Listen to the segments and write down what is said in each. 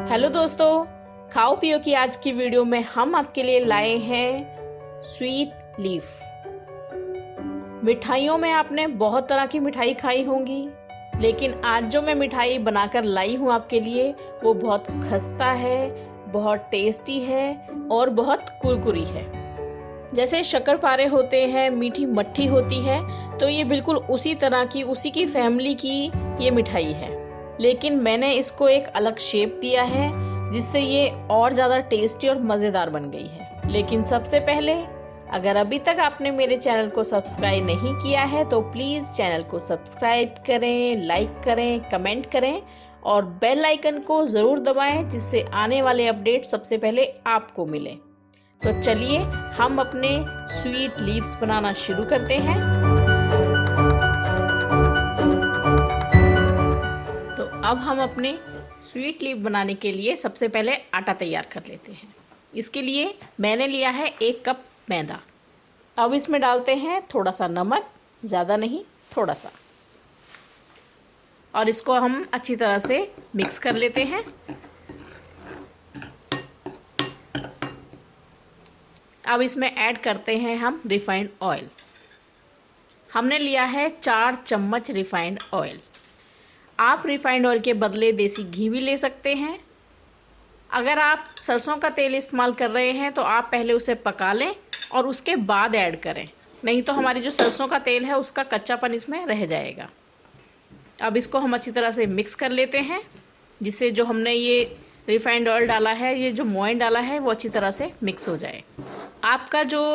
Hello दोस्तों, खाओ पियो की आज की वीडियो में हम आपके लिए लाए हैं स्वीट लीफ। मिठाइयों में आपने बहुत तरह की मिठाई खाई होंगी, लेकिन आज जो मैं मिठाई बनाकर लाई हूँ आपके लिए वो बहुत खस्ता है, बहुत टेस्टी है और बहुत कुरकुरी है। जैसे शक्करपारे होते हैं, मीठी मट्ठी होती है, तो ये बिल्कुल उसी तरह की, उसी की फैमिली की ये मिठाई है। लेकिन मैंने इसको एक अलग शेप दिया है जिससे ये और ज़्यादा टेस्टी और मज़ेदार बन गई है। लेकिन सबसे पहले, अगर अभी तक आपने मेरे चैनल को सब्सक्राइब नहीं किया है तो प्लीज़ चैनल को सब्सक्राइब करें, लाइक करें, कमेंट करें और बेल आइकन को ज़रूर दबाएं जिससे आने वाले अपडेट सबसे पहले आपको मिले। तो चलिए हम अपने स्वीट लीव्स बनाना शुरू करते हैं। अब हम अपने स्वीट लीफ बनाने के लिए सबसे पहले आटा तैयार कर लेते हैं। इसके लिए मैंने लिया है 1 कप मैदा। अब इसमें डालते हैं थोड़ा सा नमक, ज़्यादा नहीं, थोड़ा सा, और इसको हम अच्छी तरह से मिक्स कर लेते हैं। अब इसमें ऐड करते हैं हम रिफाइंड ऑयल। हमने लिया है 4 चम्मच रिफाइंड ऑयल। आप रिफाइंड ऑयल के बदले देसी घी भी ले सकते हैं। अगर आप सरसों का तेल इस्तेमाल कर रहे हैं तो आप पहले उसे पका लें और उसके बाद ऐड करें, नहीं तो हमारी जो सरसों का तेल है उसका कच्चापन इसमें रह जाएगा। अब इसको हम अच्छी तरह से मिक्स कर लेते हैं जिससे जो हमने ये रिफाइंड ऑयल डाला है, ये जो मोइन डाला है, वो अच्छी तरह से मिक्स हो जाए। आपका जो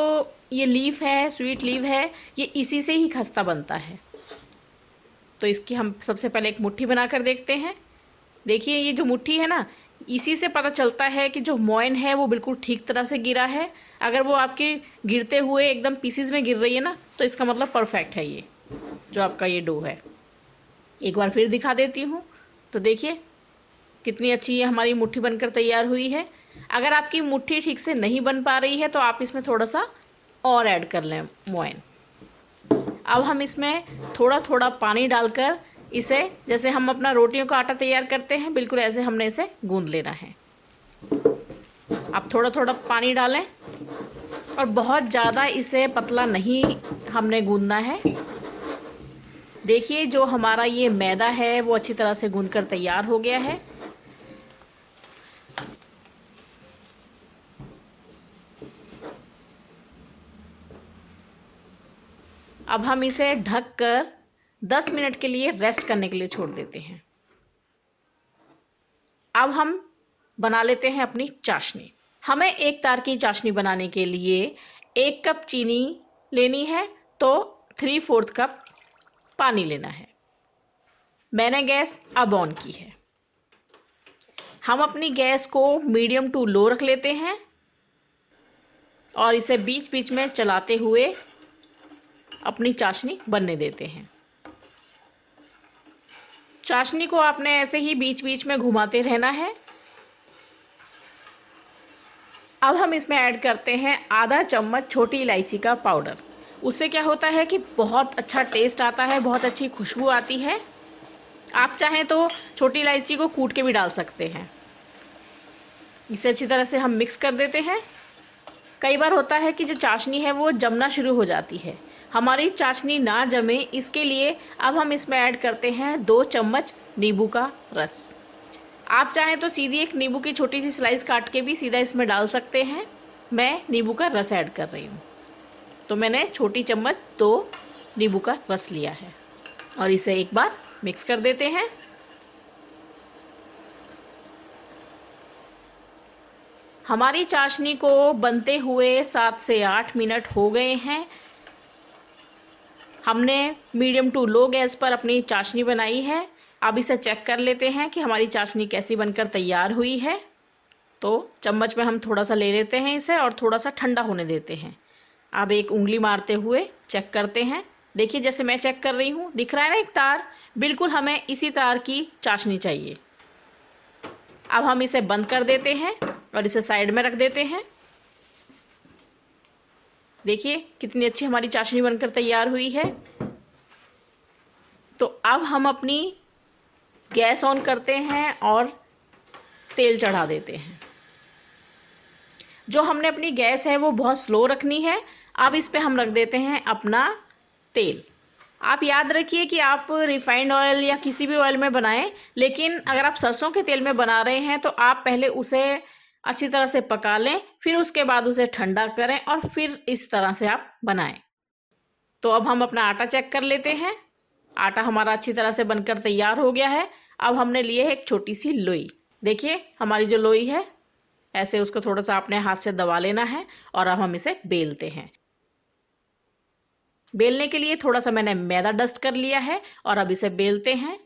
ये लीफ है, स्वीट लीफ है, ये इसी से ही खस्ता बनता है। तो इसकी हम सबसे पहले एक मुट्ठी बनाकर देखते हैं। देखिए ये जो मुट्ठी है ना, इसी से पता चलता है कि जो मोइन है वो बिल्कुल ठीक तरह से गिरा है। अगर वो आपके गिरते हुए एकदम पीसीज में गिर रही है ना, तो इसका मतलब परफेक्ट है ये जो आपका ये डो है। एक बार फिर दिखा देती हूँ। तो देखिए कितनी अच्छी ये हमारी मुट्ठी बनकर तैयार हुई है। अगर आपकी मुट्ठी ठीक से नहीं बन पा रही है तो आप इसमें थोड़ा सा और ऐड कर लें मोइन। अब हम इसमें थोड़ा थोड़ा पानी डालकर इसे, जैसे हम अपना रोटियों का आटा तैयार करते हैं, बिल्कुल ऐसे हमने इसे गूंद लेना है। अब थोड़ा थोड़ा पानी डालें और बहुत ज़्यादा इसे पतला नहीं हमने गूंदना है। देखिए जो हमारा ये मैदा है वो अच्छी तरह से गूंद कर तैयार हो गया है। अब हम इसे ढककर 10 मिनट के लिए रेस्ट करने के लिए छोड़ देते हैं। अब हम बना लेते हैं अपनी चाशनी। हमें 1 तार की चाशनी बनाने के लिए 1 कप चीनी लेनी है, तो 3/4 कप पानी लेना है। मैंने गैस अब ऑन की है। हम अपनी गैस को मीडियम टू लो रख लेते हैं और इसे बीच बीच में चलाते हुए अपनी चाशनी बनने देते हैं। चाशनी को आपने ऐसे ही बीच बीच में घुमाते रहना है। अब हम इसमें ऐड करते हैं आधा चम्मच छोटी इलायची का पाउडर। उससे क्या होता है कि बहुत अच्छा टेस्ट आता है, बहुत अच्छी खुशबू आती है। आप चाहें तो छोटी इलायची को कूट के भी डाल सकते हैं। इसे अच्छी तरह से हम मिक्स कर देते हैं। कई बार होता है कि जो चाशनी है वो जमना शुरू हो जाती है। हमारी चाशनी ना जमे, इसके लिए अब हम इसमें ऐड करते हैं 2 चम्मच नींबू का रस। आप चाहें तो सीधी एक नींबू की छोटी सी स्लाइस काट के भी सीधा इसमें डाल सकते हैं। मैं नींबू का रस ऐड कर रही हूँ, तो मैंने छोटी चम्मच 2 नींबू का रस लिया है और इसे एक बार मिक्स कर देते हैं। हमारी चाशनी को बनते हुए 7 से 8 मिनट हो गए हैं। हमने मीडियम टू लो गैस पर अपनी चाशनी बनाई है। अब इसे चेक कर लेते हैं कि हमारी चाशनी कैसी बनकर तैयार हुई है। तो चम्मच में हम थोड़ा सा ले लेते हैं इसे और थोड़ा सा ठंडा होने देते हैं। अब एक उंगली मारते हुए चेक करते हैं। देखिए जैसे मैं चेक कर रही हूँ, दिख रहा है ना एक तार, बिल्कुल हमें इसी तार की चाशनी चाहिए। अब हम इसे बंद कर देते हैं और इसे साइड में रख देते हैं। देखिए कितनी अच्छी हमारी चाशनी बनकर तैयार हुई है। तो अब हम अपनी गैस ऑन करते हैं और तेल चढ़ा देते हैं। जो हमने अपनी गैस है वो बहुत स्लो रखनी है। अब इस पे हम रख देते हैं अपना तेल। आप याद रखिए कि आप रिफाइंड ऑयल या किसी भी ऑयल में बनाएं, लेकिन अगर आप सरसों के तेल में बना रहे हैं तो आप पहले उसे अच्छी तरह से पका लें, फिर उसके बाद उसे ठंडा करें और फिर इस तरह से आप बनाएं। तो अब हम अपना आटा चेक कर लेते हैं। आटा हमारा अच्छी तरह से बनकर तैयार हो गया है। अब हमने लिए है एक छोटी सी लोई। देखिए हमारी जो लोई है, ऐसे उसको थोड़ा सा अपने हाथ से दबा लेना है और अब हम इसे बेलते हैं। बेलने के लिए थोड़ा सा मैंने मैदा डस्ट कर लिया है और अब इसे बेलते हैं।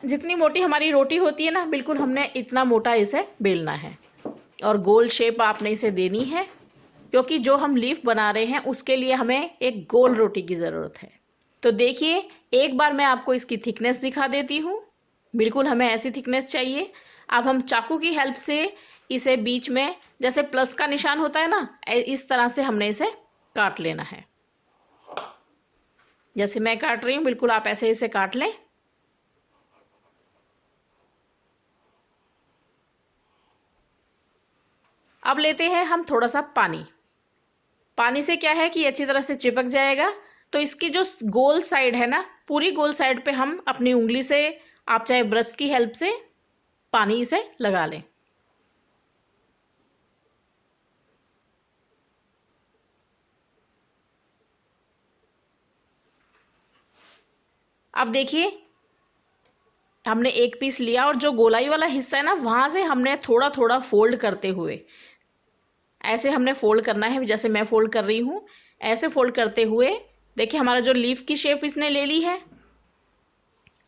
जितनी मोटी हमारी रोटी होती है ना, बिल्कुल हमने इतना मोटा इसे बेलना है और गोल शेप आपने इसे देनी है, क्योंकि जो हम लीफ बना रहे हैं उसके लिए हमें एक गोल रोटी की ज़रूरत है। तो देखिए एक बार मैं आपको इसकी थिकनेस दिखा देती हूँ। बिल्कुल हमें ऐसी थिकनेस चाहिए। अब हम चाकू की हेल्प से इसे बीच में, जैसे प्लस का निशान होता है ना, इस तरह से हमने इसे काट लेना है। जैसे मैं काट रही हूँ बिल्कुल आप ऐसे इसे काट लें। अब लेते हैं हम थोड़ा सा पानी। पानी से क्या है कि अच्छी तरह से चिपक जाएगा। तो इसकी जो गोल साइड है ना, पूरी गोल साइड पे हम अपनी उंगली से, आप चाहे ब्रश की हेल्प से पानी इसे लगा लें। अब देखिए हमने एक पीस लिया और जो गोलाई वाला हिस्सा है ना, वहां से हमने थोड़ा थोड़ा फोल्ड करते हुए, ऐसे हमने फोल्ड करना है, जैसे मैं फोल्ड कर रही हूँ ऐसे फोल्ड करते हुए। देखिए हमारा जो लीफ की शेप इसने ले ली है।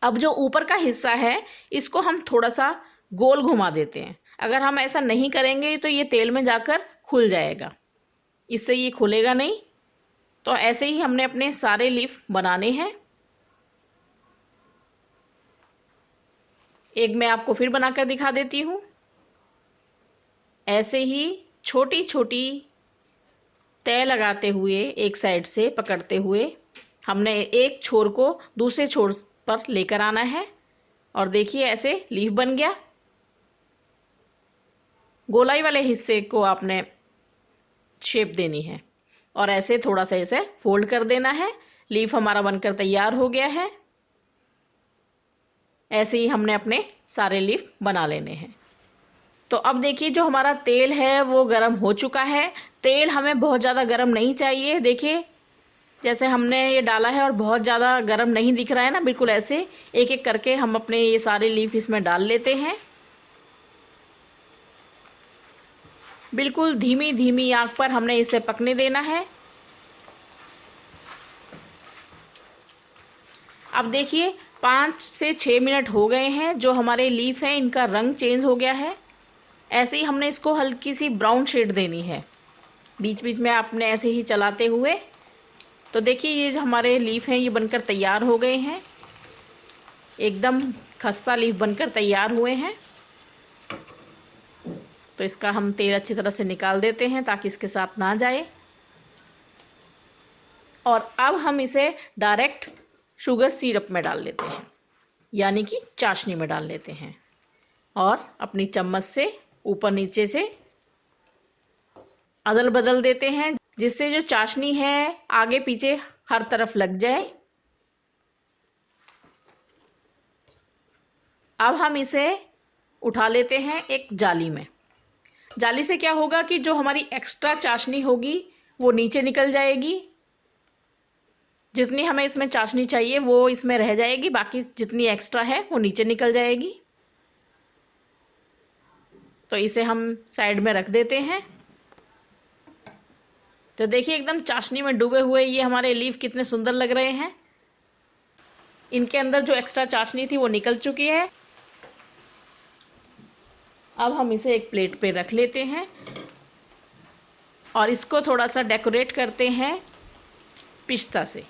अब जो ऊपर का हिस्सा है इसको हम थोड़ा सा गोल घुमा देते हैं। अगर हम ऐसा नहीं करेंगे तो ये तेल में जाकर खुल जाएगा, इससे ये खुलेगा नहीं। तो ऐसे ही हमने अपने सारे लीफ बनाने हैं। एक मैं आपको फिर बनाकर दिखा देती हूँ। ऐसे ही छोटी छोटी तय लगाते हुए, एक साइड से पकड़ते हुए हमने एक छोर को दूसरे छोर पर लेकर आना है और देखिए ऐसे लीफ बन गया। गोलाई वाले हिस्से को आपने शेप देनी है और ऐसे थोड़ा सा इसे फोल्ड कर देना है। लीफ हमारा बनकर तैयार हो गया है। ऐसे ही हमने अपने सारे लीफ बना लेने हैं। तो अब देखिए जो हमारा तेल है वो गर्म हो चुका है। तेल हमें बहुत ज़्यादा गर्म नहीं चाहिए। देखिए जैसे हमने ये डाला है और बहुत ज़्यादा गर्म नहीं दिख रहा है ना, बिल्कुल ऐसे एक एक करके हम अपने ये सारे लीफ इसमें डाल लेते हैं। बिल्कुल धीमी धीमी आंच पर हमने इसे पकने देना है। अब देखिए 5 से 6 मिनट हो गए हैं। जो हमारे लीफ हैं इनका रंग चेंज हो गया है। ऐसे ही हमने इसको हल्की सी ब्राउन शेड देनी है, बीच बीच में आपने ऐसे ही चलाते हुए। तो देखिए ये जो हमारे लीफ हैं ये बनकर तैयार हो गए हैं, एकदम खस्ता लीफ बनकर तैयार हुए हैं। तो इसका हम तेल अच्छी तरह से निकाल देते हैं ताकि इसके साथ ना जाए। और अब हम इसे डायरेक्ट शुगर सिरप में डाल लेते हैं, यानी कि चाशनी में डाल लेते हैं और अपनी चम्मच से ऊपर नीचे से अदल बदल देते हैं, जिससे जो चाशनी है आगे पीछे हर तरफ लग जाए। अब हम इसे उठा लेते हैं एक जाली में। जाली से क्या होगा कि जो हमारी एक्स्ट्रा चाशनी होगी वो नीचे निकल जाएगी। जितनी हमें इसमें चाशनी चाहिए वो इसमें रह जाएगी, बाकी जितनी एक्स्ट्रा है वो नीचे निकल जाएगी। तो इसे हम साइड में रख देते हैं। तो देखिए एकदम चाशनी में डूबे हुए ये हमारे लीफ कितने सुंदर लग रहे हैं। इनके अंदर जो एक्स्ट्रा चाशनी थी वो निकल चुकी है। अब हम इसे एक प्लेट पे रख लेते हैं और इसको थोड़ा सा डेकोरेट करते हैं पिस्ता से।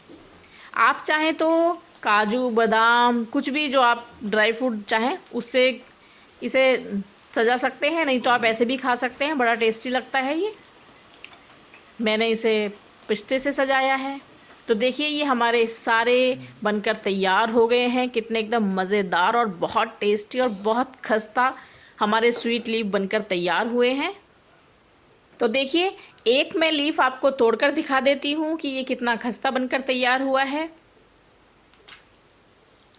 आप चाहें तो काजू बादाम कुछ भी जो आप ड्राई फ्रूट चाहें उससे इसे सजा सकते हैं, नहीं तो आप ऐसे भी खा सकते हैं, बड़ा टेस्टी लगता है ये। मैंने इसे पिस्ते से सजाया है। तो देखिए ये हमारे सारे बनकर तैयार हो गए हैं। कितने एकदम मज़ेदार और बहुत टेस्टी और बहुत खस्ता हमारे स्वीट लीफ बनकर तैयार हुए हैं। तो देखिए एक मैं लीफ आपको तोड़कर दिखा देती हूँ कि ये कितना खस्ता बनकर तैयार हुआ है।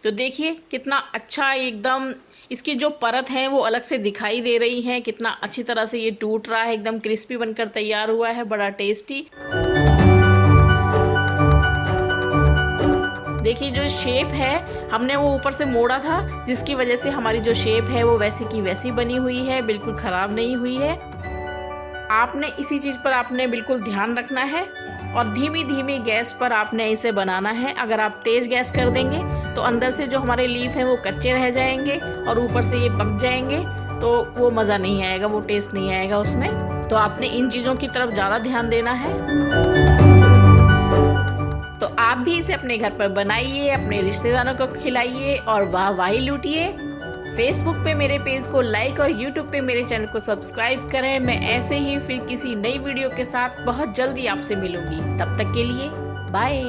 तो देखिए कितना अच्छा एकदम इसकी जो परत है वो अलग से दिखाई दे रही है। कितना अच्छी तरह से ये टूट रहा है, एकदम क्रिस्पी बनकर तैयार हुआ है, बड़ा टेस्टी। देखिए जो शेप है हमने वो ऊपर से मोड़ा था, जिसकी वजह से हमारी जो शेप है वो वैसी की वैसी बनी हुई है, बिल्कुल ख़राब नहीं हुई है। आपने इसी चीज़ पर आपने बिल्कुल ध्यान रखना है और धीमी धीमी गैस पर आपने इसे बनाना है। अगर आप तेज़ गैस कर देंगे तो अंदर से जो हमारे लीफ हैं वो कच्चे रह जाएंगे और ऊपर से ये पक जाएंगे, तो वो मज़ा नहीं आएगा, वो टेस्ट नहीं आएगा उसमें। तो आपने इन चीज़ों की तरफ ज़्यादा ध्यान देना है। तो आप भी इसे अपने घर पर बनाइए, अपने रिश्तेदारों को खिलाइए और वाहवाही लूटिए। फेसबुक पे मेरे पेज को लाइक और यूट्यूब पे मेरे चैनल को सब्सक्राइब करें। मैं ऐसे ही फिर किसी नई वीडियो के साथ बहुत जल्दी आपसे मिलूंगी। तब तक के लिए बाय।